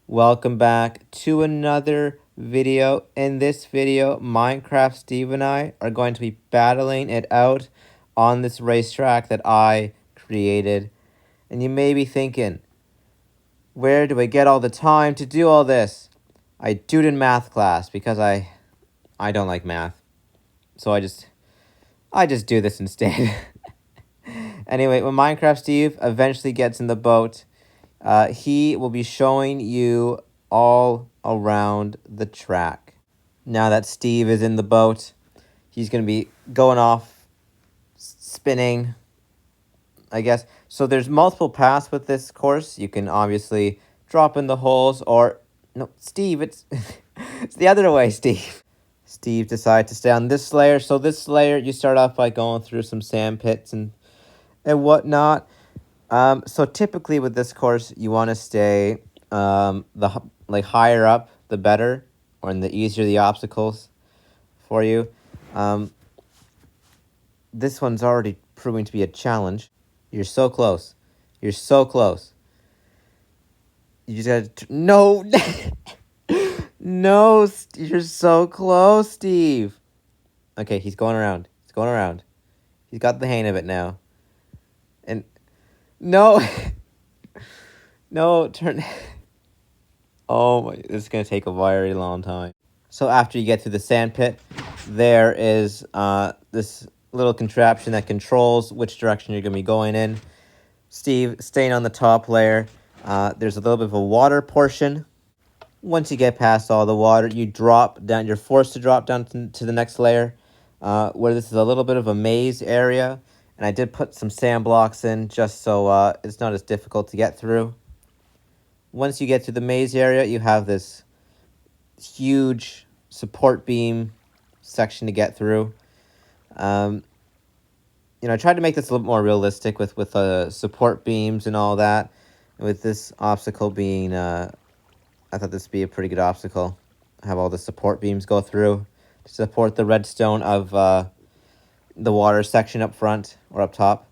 Welcome back to another video. In this video, Minecraft Steve and I are going to be battling it out on this racetrack that I created. And you may be thinking, where do I get all the time to do all this? I do it in math class because I don't like math. So I just do this instead. Anyway, when Minecraft Steve eventually gets in the boat, he will be showing you all around the track. Now that Steve is in the boat, he's going to be going off, spinning, I guess. So there's multiple paths with this course. You can obviously drop in the holes or... No, Steve, it's, it's the other way, Steve. Steve decided to stay on this layer. So this layer, you start off by going through some sand pits and whatnot. So typically with this course, you want to stay higher up, the better, or the easier the obstacles for you. This one's already proving to be a challenge. You're so close. You're so close. You just gotta... No! No, you're so close, Steve. Okay, he's going around. He's going around. He's got the hang of it now. And... No! No, turn... Oh my, this is going to take a very long time. So after you get to the sand pit, there is this little contraption that controls which direction you're going to be going in. Steve, staying on the top layer, there's a little bit of a water portion. Once you get past all the water, you drop down. You're forced to drop down to the next layer, where this is a little bit of a maze area. And I did put some sand blocks in just so it's not as difficult to get through. Once you get to the maze area, you have this huge support beam section to get through. I tried to make this a little more realistic with support beams and all that. With this obstacle being, I thought this would be a pretty good obstacle. Have all the support beams go through to support the redstone of the water section up front or up top.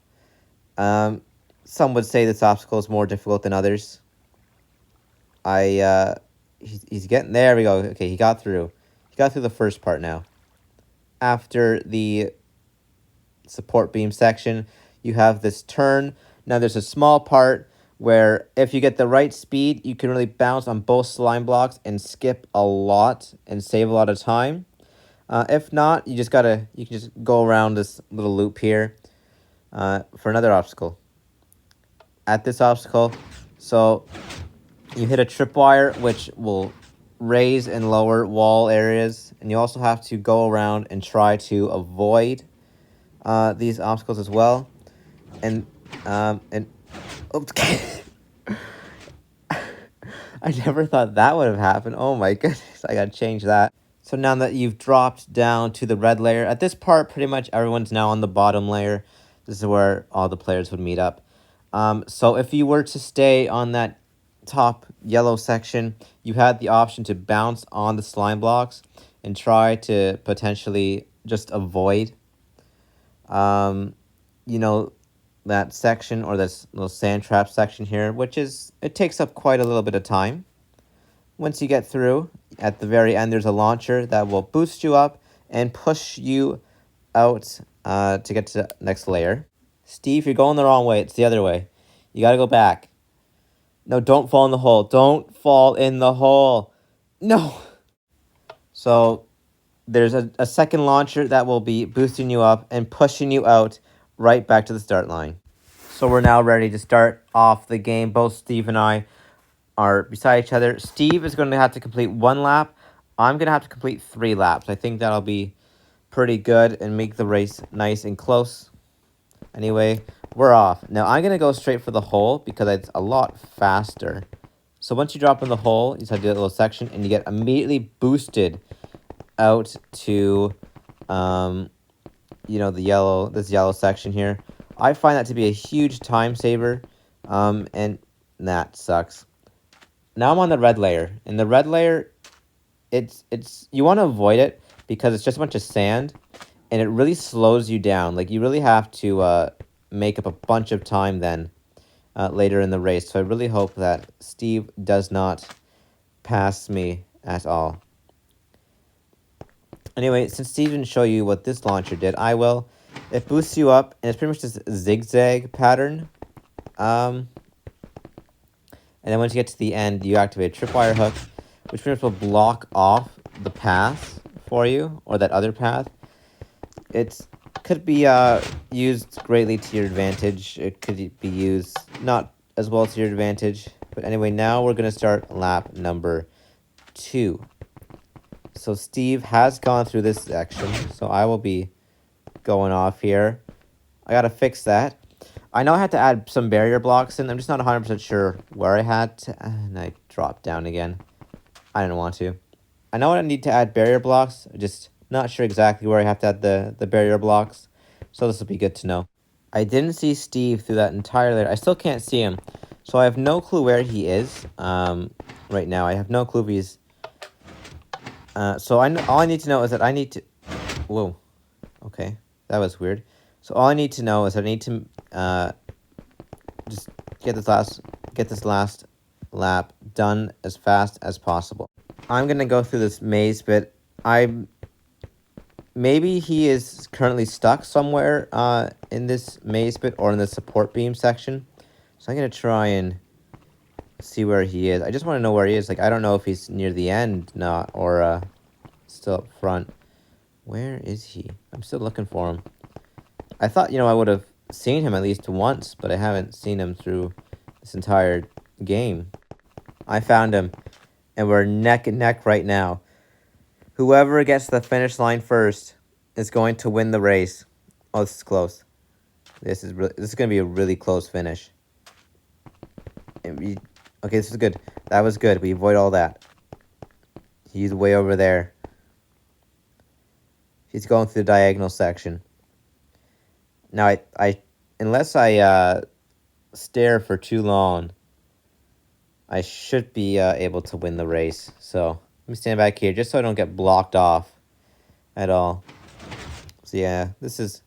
Some would say this obstacle is more difficult than others. He's getting... There we go. Okay, he got through. He got through the first part now. After the support beam section, you have this turn. Now there's a small part where if you get the right speed, you can really bounce on both slime blocks and skip a lot and save a lot of time. If not, you can just go around this little loop here for another obstacle. At this obstacle, so you hit a tripwire, which will raise and lower wall areas, and you also have to go around and try to avoid these obstacles as well. And okay. I never thought that would have happened. Oh my goodness, I gotta change that. So now that you've dropped down to the red layer, at this part, pretty much everyone's now on the bottom layer. This is where all the players would meet up. So if you were to stay on that top yellow section, you had the option to bounce on the slime blocks and try to potentially just avoid that section, or this little sand trap section here, which is, it takes up quite a little bit of time. Once you get through, at the very end there's a launcher that will boost you up and push you out to get to the next layer. Steve, you're going the wrong way. It's the other way. You gotta go back. No, don't fall in the hole. Don't fall in the hole. No. So there's a second launcher that will be boosting you up and pushing you out right back to the start line. So we're now ready to start off the game. Both Steve and I are beside each other. Steve is going to have to complete 1 lap. I'm going to have to complete 3 laps. I think that'll be pretty good and make the race nice and close. Anyway, we're off. Now, I'm going to go straight for the hole because it's a lot faster. So once you drop in the hole, you just have to do a little section, and you get immediately boosted out to, this yellow section here. I find that to be a huge time saver, and that sucks. Now I'm on the red layer, and the red layer, you want to avoid it because it's just a bunch of sand, and it really slows you down. Like, you really have to make up a bunch of time then later in the race. So I really hope that Steve does not past me at all. Anyway, since Steve didn't show you what this launcher did, I will. It boosts you up, and it's pretty much this zigzag pattern. And then once you get to the end, you activate a tripwire hook, which pretty much will block off the path for you, or that other path. It could be used greatly to your advantage. It could be used not as well to your advantage. But anyway, now we're going to start lap number 2. So Steve has gone through this section, so I will be going off here. I got to fix that. I know I had to add some barrier blocks in. I'm just not 100% sure where I had to. And I dropped down again. I didn't want to. I know I need to add barrier blocks. I'm just not sure exactly where I have to add the barrier blocks. So this will be good to know. I didn't see Steve through that entire layer. I still can't see him. So I have no clue where he is right now. I have no clue if he's... So all I need to know is that I need to... Whoa. Okay. That was weird. So all I need to know is I need to just get this last lap done as fast as possible. I'm gonna go through this maze bit. Maybe he is currently stuck somewhere in this maze bit or in the support beam section. So I'm gonna try and see where he is. I just want to know where he is. Like, I don't know if he's near the end or still up front. Where is he? I'm still looking for him. I thought, I would have seen him at least once, but I haven't seen him through this entire game. I found him, and we're neck and neck right now. Whoever gets to the finish line first is going to win the race. Oh, this is close. This is going to be a really close finish. Okay, this is good. That was good. We avoid all that. He's way over there. He's going through the diagonal section. Now, unless I stare for too long, I should be able to win the race. So let me stand back here just so I don't get blocked off at all. So yeah, this is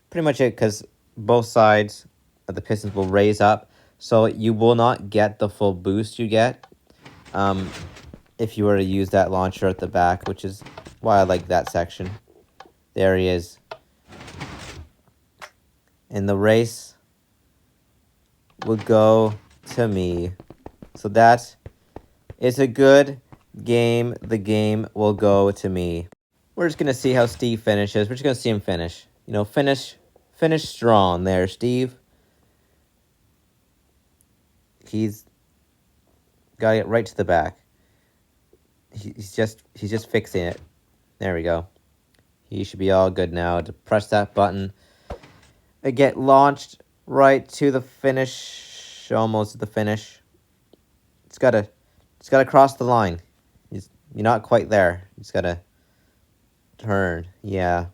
pretty much it, because both sides of the pistons will raise up. So you will not get the full boost you get if you were to use that launcher at the back, which is why I like that section. There he is. And the race will go to me. So that is a good game. The game will go to me. We're just going to see how Steve finishes. We're just going to see him finish. Finish strong there, Steve. He's got to get right to the back. He's just fixing it. There we go. He should be all good now to press that button. I get launched right to the finish. Almost to the finish. It's gotta cross the line. You're not quite there. You just gotta turn. Yeah.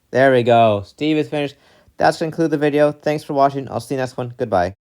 There we go. Steve is finished. That's gonna conclude the video. Thanks for watching. I'll see you next one. Goodbye.